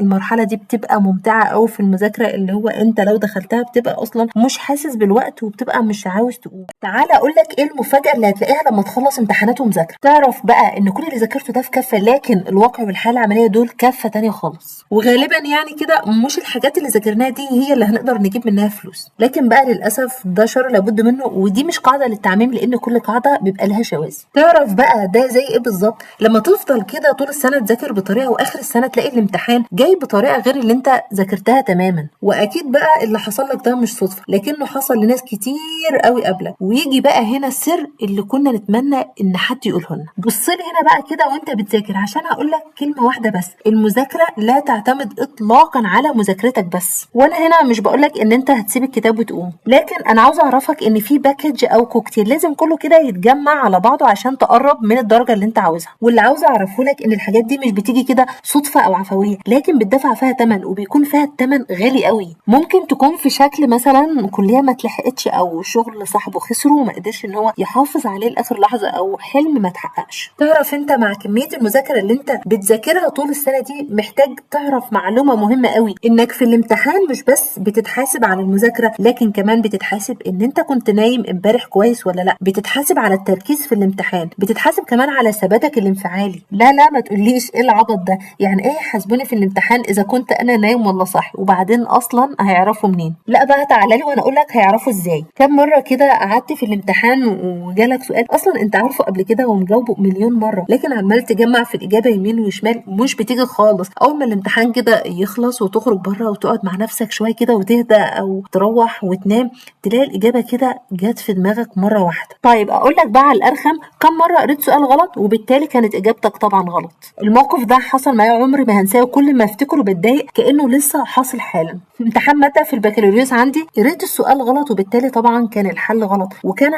المرحله دي بتبقى ممتعه قوي في المذاكره، اللي هو انت لو دخلتها بتبقى اصلا مش حاسس بالوقت وبتبقى مش عاوز تقوم. تعالى اقول لك ايه المفاجاه اللي هتلاقيها لما تخلص امتحانات ومذاكره. تعرف بقى ان كل اللي ذاكرته ده في كفه، لكن الواقع والحاله العمليه دول كفه تانية خالص. وغالبا يعني كده مش الحاجات اللي ذاكرناها دي هي اللي هنقدر نجيب منها فلوس، لكن بقى للاسف ده شر لابد منه، ودي مش قاعده للتعميم لان كل قاعده بيبقى لها شواذ. تعرف بقى ده زي ايه بالظبط؟ لما تفضل كده طول السنه تذاكر بطريقه واخر السنه تلاقي الامتحان جاي بطريقه غير اللي انت ذاكرتها تماما. واكيد بقى اللي حصل لك ده مش صدفه، لكنه حصل لناس كتير قوي قبلك. ويجي بقى هنا السر اللي كنا نتمنى ان حد يقوله لنا. بص لي هنا بقى كده وانت بتذاكر عشان هقول لك كلمه واحده بس: المذاكره لا تعتمد اطلاقا على مذاكرتك بس. وانا هنا مش بقول لك ان انت هتسيب الكتاب وتقوم، لكن انا عاوزه اعرفك ان في باكج او كوكتيل لازم كله كده يتجمع على بعضه عشان تقرب من الدرجه اللي انت عاوزها. واللي عاوزه اعرفه لك ان الحاجات دي مش بتيجي كده صدفه او عفويه، لكن بتدفع فيها ثمن، وبيكون فيها الثمن غالي قوي. ممكن تكون في شكل مثلا كليه ما اتلحقتش، او شغل صاحبه خسره وما قدرش ان هو يحافظ عليه لاخر لحظه، او حلم ما اتحققش. تعرف انت مع كميه المذاكره اللي انت بتذاكرها طول السنه دي محتاج تعرف معلومه مهمه قوي: انك في الامتحان مش بس بتتحاسب على المذاكره، لكن كمان بتتحاسب ان انت كنت نايم امبارح كويس ولا لا، بتتحاسب على التركيز في الامتحان، بتتحاسب كمان على ثباتك الانفعالي. لا لا ما تقوليش ايه العبط ده، يعني ايه يحاسبوني في الامتحان اذا كنت انا نايم ولا صاحي؟ وبعدين اصلا هيعرفوا منين؟ لا بقى تعالى لي وانا اقول لك هيعرفوا ازاي. كم مره كده قعدت في الامتحان وجالك سؤال اصلا انت عارفه قبل كده ومجاوبه مليون مره، لكن عمال تجمع في الاجابه يمين وشمال مش بتيجي خالص. اول ما الامتحان كده يخلص وتخرج بره وتقعد مع نفسك شويه كده وتهدى او تروح وتنام، تلاقي الاجابه كده جت في دماغك مره واحده. طيب اقول لك بقى على الارخم: كم مره قريت سؤال غلط وبالتالي كانت اجابتك طبعا غلط؟ الموقف ده حصل معايا عمري ما هنساه، وكل ما افتكره بتضايق كانه لسه حاصل حالا. في امتحان ماده في البكالوريوس عندي قريت السؤال غلط وبالتالي طبعا كان الحل غلط، وكان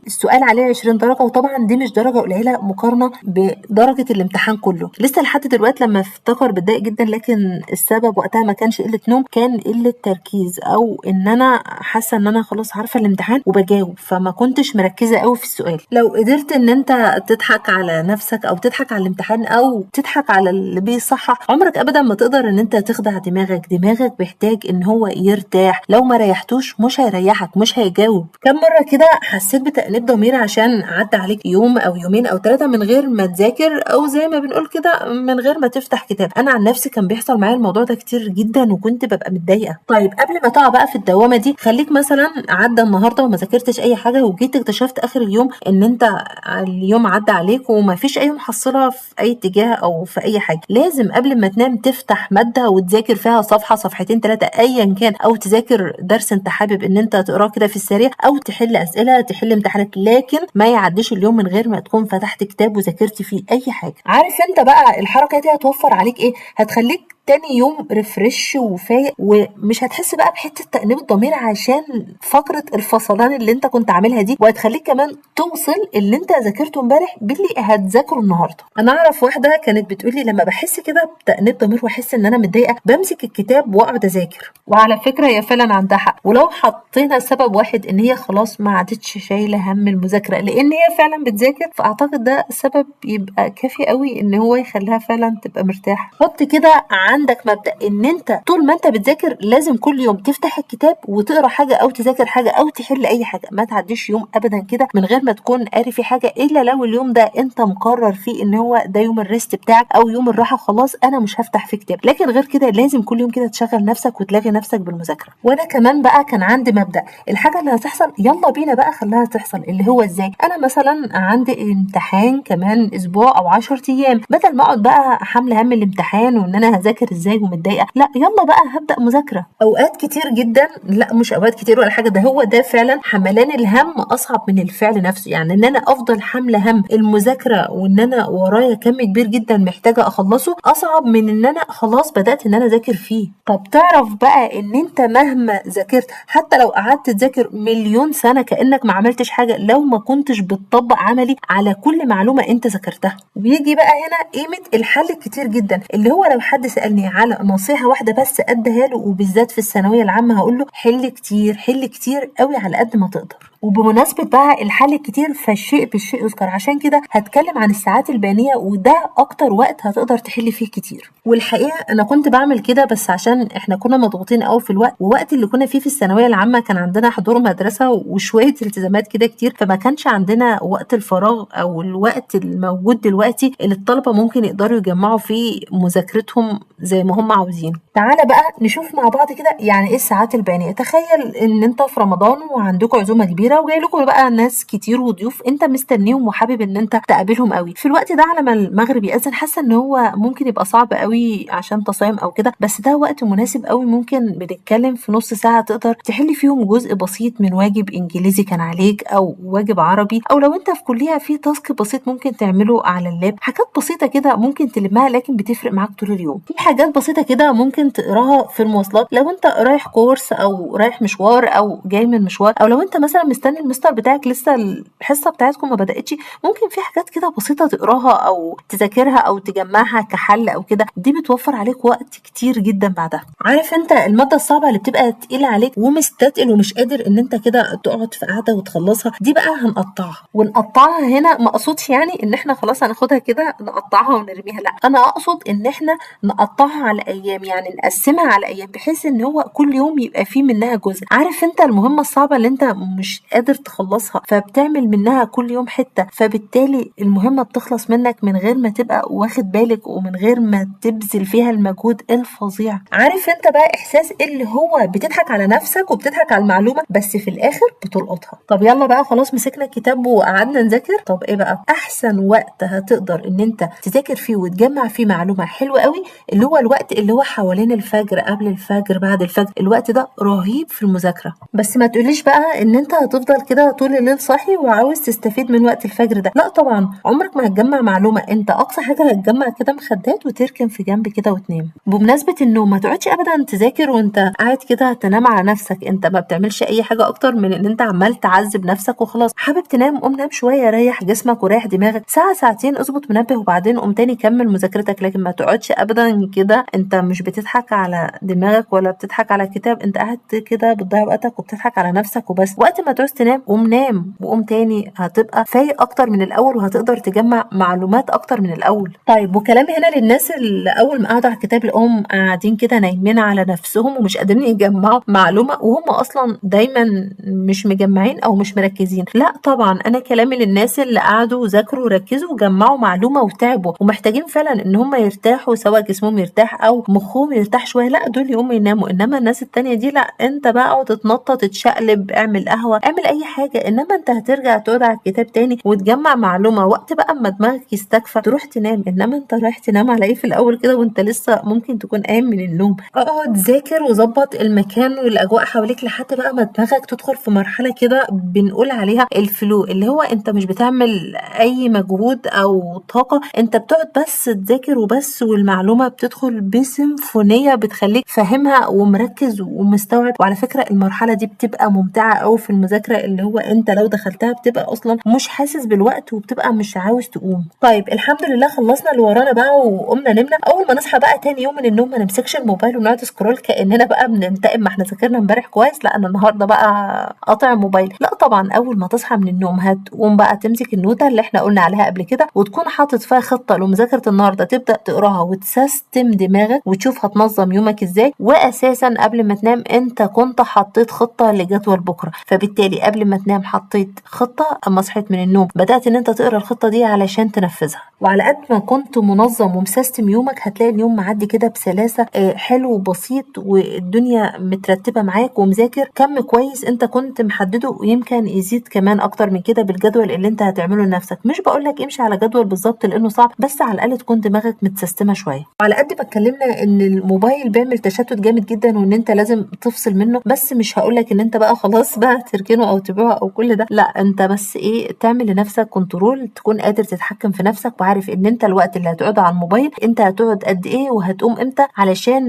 السؤال عليه 20 درجه، وطبعا دي مش درجه قليله مقارنه بدرجه الامتحان كله. لسه لحد دلوقتي لما افتكر بتضايق جدا، لكن السبب وقتها ما كانش قله نوم، كان قله تركيز، او ان انا حاسه ان انا خلاص عارفه الامتحان وبجاوب، فما كنتش مركزه قوي في السؤال. لو قدرت ان انت تضحك على نفسك او تضحك على الامتحان او تضحك على اللي بيصحح، عمرك ابدا ما تقدر ان انت تخدع دماغك. دماغك بيحتاج ان هو يرتاح، لو ما ريحتوش مش هيريحك، مش هيجاوب. كم مره كده حسيت بتأنيب ضمير عشان عدى عليك يوم او يومين او 3 من غير ما تذاكر، او زي ما بنقول كده من غير ما تفتح كتاب؟ انا عن نفسي كان بيحصل معايا الموضوع ده كتير جدا وكنت ببقى متضايقه. طيب قبل ما تقع بقى في الدوامه دي، خليك مثلا عدى النهارده وما ذاكرتش اي حاجه، وجيت اكتشفت اخر اليوم ان انت اليوم عدى عليك وما فيش اي محصله في اي اتجاه او في اي حاجه. لازم قبل ما تنام تفتح ماده وتذاكر فيها صفحه صفحتين 3 ايا كان، او تذاكر درس انت حابب ان انت تقراه كده في السريع، او تحل اسئله، تحل امتحانات، لكن ما يعديش اليوم من غير ما تكون فتحت كتاب وذاكرت فيه اي حاجه. عارف انت بقى الحركه دي هتوفر عليك ايه؟ هتخليك تاني يوم ريفرش وفايق، ومش هتحس بقى بحته تأنيب الضمير عشان فقره الفصلان اللي انت كنت عاملها دي، وهتخليك كمان توصل اللي انت ذاكرته امبارح باللي هتذاكره النهارده. انا اعرف واحده كانت بتقولي لما بحس كده بتأنيب ضمير واحس ان انا متضايقه بمسك الكتاب واقعد اذاكر. وعلى فكره هي فعلا عندها حق، ولو حطينا سبب واحد ان هي خلاص ما عادتش شايله هم المذاكره لان هي فعلا بتذاكر، فاعتقد ده سبب يبقى كافي قوي ان هو يخليها فعلا تبقى مرتاحه. حط كده عندك مبدأ ان انت طول ما انت بتذاكر لازم كل يوم تفتح الكتاب وتقرا حاجه او تذاكر حاجه او تحل اي حاجه. ما تعديش يوم ابدا كده من غير ما تكون قاري في حاجه، الا لو اليوم ده انت مقرر فيه ان هو ده يوم الريست بتاعك او يوم الراحه، خلاص انا مش هفتح في كتاب. لكن غير كده لازم كل يوم كده تشغل نفسك وتلاغي نفسك بالمذاكره. وانا كمان بقى كان عندي مبدأ: الحاجه اللي هتحصل يلا بينا بقى خليها تحصل. اللي هو ازاي؟ انا مثلا عندي امتحان كمان اسبوع او 10 ايام، بدل ما اقعد بقى حامله هم الامتحان وان انا هذاكر ازاي ومتضايقه، لا يلا بقى هبدأ مذاكره. اوقات كتير جدا، لا مش اوقات كتير ولا حاجه، ده هو ده فعلا حملان الهم اصعب من الفعل نفسه. يعني ان انا افضل حامله هم المذاكره وان انا ورايا كم كبير جدا محتاجه اخلصه اصعب من ان انا خلاص بدأت ان انا اذاكر فيه. طب تعرف بقى ان انت مهما ذاكرت، حتى لو قعدت تذاكر مليون سنه كأنك ما عملتش حاجه لو ما كنتش بتطبق عملي على كل معلومه انت ذاكرتها. ويجي بقى هنا قيمه الحل الكتير جدا، اللي هو لو حد سألني سألني على نصيحة واحدة بس أديها له، وبالذات في الثانوية العامة هاقول له حل كتير، حل كتير أوي على قد ما تقدر. وبمناسبة بقى الحل الكتير فالشيء بالشيء يذكر، عشان كده هاتكلم عن الساعات البيانية، وده أكتر وقت هتقدر تحل فيه كتير. والحقيقة أنا كنت باعمل كده بس عشان إحنا كنا مضغوطين أوي في الوقت، ووقت اللي كنا فيه في الثانوية العامة كان عندنا حضور مدرسة وشوية التزامات كده كتير، فما كانش عندنا وقت الفراغ أو الوقت الموجود دلوقتي اللي الطلبة ممكن يقدروا يجمعوا فيه مذاكرتهم زي ما هم عاوزين. تعالى بقى نشوف مع بعض كده يعني إيه الساعات البيانية. تخيل إن أنت في رمضان وعندكم عزومة كبيرة وجاي لكم بقى ناس كتير وضيوف أنت مستنيهم وحابب إن أنت تقابلهم أوي. في الوقت ده على ما المغرب يأذن حاسة إن هو ممكن يبقى صعب أوي عشان أنت صايم أو كده، بس ده وقت مناسب أوي. ممكن بنتكلم في نص ساعة تقدر تحل فيهم جزء بسيط من واجب إنجليزي كان عليك أو واجب عربي، أو لو أنت في كلية في تاسك بسيط ممكن تعمله على اللاب. حاجات بسيطة كده ممكن تلمها لكن بتفرق معاك طول اليوم. في حاجات بسيطة كده ممكن تقراها في المواصلات لو أنت رايح كورس أو رايح مشوار أو جاي من مشوار، أو لو أنت مثلا مستني المستر بتاعك لسه الحصة بتاعتكم ما بدأتش، ممكن في حاجات كده بسيطة تقراها أو تذاكرها أو تجمعها كحل أو كده، دي بتوفر عليك وقت كتير جدا بعدها. عارف أنت المادة الصعبة اللي بتبقى تقيلة عليك ومستثقل ومش قادر إن أنت كده تقعد في قعدة وتخلصها، دي بقى هنقطعها. ونقطعها هنا ما أقصدش يعني إن إحنا خلاص هناخدها كده نقطعها ونرميها، لأ، أنا أقصد إن إحنا نقطعها على أيام، يعني نقسمها على أيام بحيث إن هو كل يوم يبقى فيه منها جزء. عارف أنت المهمة الصعبة اللي أنت مش قادر تخلصها فبتعمل منها كل يوم حتة، فبالتالي المهمة بتخلص منك من غير ما تبقى واخد بالك ومن غير ما تبذل فيها المجهود الفظيع. عارف أنت بقى إحساس اللي هو بتضحك على نفسك وبتضحك على المعلومة بس في الآخر بتلقطها. طب يلا بقى خلاص مسكنا الكتاب وقعدنا نذاكر. طب إيه بقى أحسن وقت هتقدر إن أنت تذاكر فيه وتجمع فيه معلومة حلوة قوي؟ اللي هو الوقت اللي هو حوالين الفجر، قبل الفجر، بعد الفجر. الوقت ده رهيب في المذاكرة. بس ما تقوليش بقى ان انت هتفضل كده طول الليل صاحي وعاوز تستفيد من وقت الفجر ده، لا طبعا، عمرك ما هتجمع معلومة. انت اقصى حاجة هتجمع كده مخدات وتركن في جنب كده وتنام. بمناسبة النوم ما تقعدش ابدا تذاكر وانت قاعد كده تنام على نفسك، انت ما بتعملش اي حاجة اكتر من ان انت عمال تعذب نفسك وخلاص. حابب تنام قوم نام شوية، ريح جسمك وريح دماغك ساعة ساعتين، اظبط منبه وبعدين قوم تاني كمل مذاكرتك. لكن ما تقعدش ابدا كده، انت مش بتضحك على دماغك ولا بتضحك على الكتاب، انت قاعد كده بتضيع وقتك وبتضحك على نفسك وبس. وقت ما تعوز تنام قوم نام وقوم تاني، هتبقى فايق اكتر من الاول وهتقدر تجمع معلومات اكتر من الاول. طيب وكلامي هنا للناس اللي اول ما قعدوا على الكتاب لقوهم قاعدين كده نايمين على نفسهم ومش قادرين يجمعوا معلومة وهم اصلا دايما مش مجمعين او مش مركزين. لا طبعا، انا كلامي للناس اللي قعدوا وذاكروا وركزوا وجمعوا معلومة وتعبوا ومحتاجين فعلا ان هم يرتاحوا، سواء جسمهم يرتاح او مخهم يرتاح شوية، لا دول يقوموا يناموا. انما الناس التانية دي لا، انت بقى اقعد تتنطط تتشقلب، اعمل قهوة، اعمل اي حاجة، انما انت هترجع تقعد على الكتاب تاني وتجمع معلومة. وقت بقى اما دماغك يستكفى تروح تنام، انما انت رايح تنام على ايه في الاول كده وانت لسه ممكن تكون قايم من النوم؟ اقعد ذاكر وظبط المكان والاجواء حواليك لحد بقى ما دماغك تدخل في مرحلة كده بنقول عليها الفلو، اللي هو انت مش بتعمل اي مجهود او طاقة، انت بتقعد بس تذاكر وبس، والمعلومة بتدخل بسيمفونية بتخليك فاهمها ومركز ومستوعب. وعلى فكرة المرحلة دي بتبقى ممتعة قوي في المذاكرة، اللي هو انت لو دخلتها بتبقى اصلا مش حاسس بالوقت وبتبقى مش عاوز تقوم. طيب الحمد لله خلصنا اللي ورانا بقى وقمنا نمنا. اول ما نصحى بقى تاني يوم من النوم ما نمسكش الموبايل ونقعد سكرول كاننا بقى بننتقم، ما احنا ذاكرنا امبارح كويس، لا انا النهارده بقى قاطع موبايل. لا طبعا، اول ما تصحى من النوم هتقوم بقى تمسك النوتة اللي احنا قلنا عليها قبل كده وتكون حاطط فيها خطة لمذاكرة النهارده، تبدأ تقراها وتسيستم دماغك وتشوف هتنظم يومك ازاي. واساسا قبل ما تنام انت كنت حطيت خطة لجدول بكرة، فبالتالي قبل ما تنام حطيت خطة، اما صحيت من النوم بدأت ان انت تقرا الخطة دي علشان تنفذها. وعلى قد ما كنت منظم ومسيستم يومك هتلاقي اليوم معدي كده بسلاسة، حلو وبسيط والدنيا مترتبة معاك ومذاكر كم كويس انت كنت محدده، ويمكن يزيد كمان اكتر من كده بالجدول اللي انت هتعمله لنفسك. مش بقولك امشي على جدول بالظبط لانه صعب، بس على الاقل تكون دماغك متسيستمة شوية. وعلى قد ما اتكلمنا ان الموبايل بيعمل تشتت جامد جدا وان انت لازم تفصل منه، بس مش هقولك ان انت بقى خلاص بقى تركنه او تبيعه او كل ده، لا انت بس ايه، تعمل لنفسك كنترول، تكون قادر تتحكم في نفسك وعارف ان انت الوقت اللي هتقعد على الموبايل انت هتقعد قد ايه وهتقوم امتى، علشان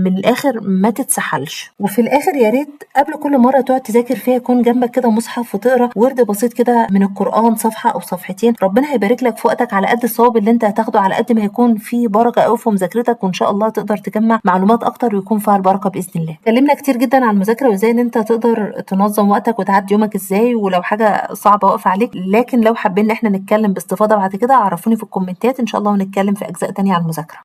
من الاخر ما تتسحلش. وفي الاخر يا ريت قبل كل مره تقعد تذاكر فيها يكون جنبك كده مصحف وتقرا ورد بسيط كده من القران، صفحه او صفحتين. ربنا هيبارك لك في وقتك على قد الثواب اللي انت هتاخده، على قد ما هيكون في بركه قوي في مذاكرتك مذاكرتك، وان شاء الله تقدر تجمع معلومات اكتر ويكون فيها البركه باذن الله. اتكلمنا كتير جدا عن المذاكره وازاي ان انت تقدر تنظم وقتك وتعدي يومك ازاي، ولو حاجه صعبه واقفه عليك، لكن لو حابين ان احنا نتكلم باستفاضه بعد كده عرفوني في الكومنتات ان شاء الله، ونتكلم في اجزاء تانية عن المذاكره.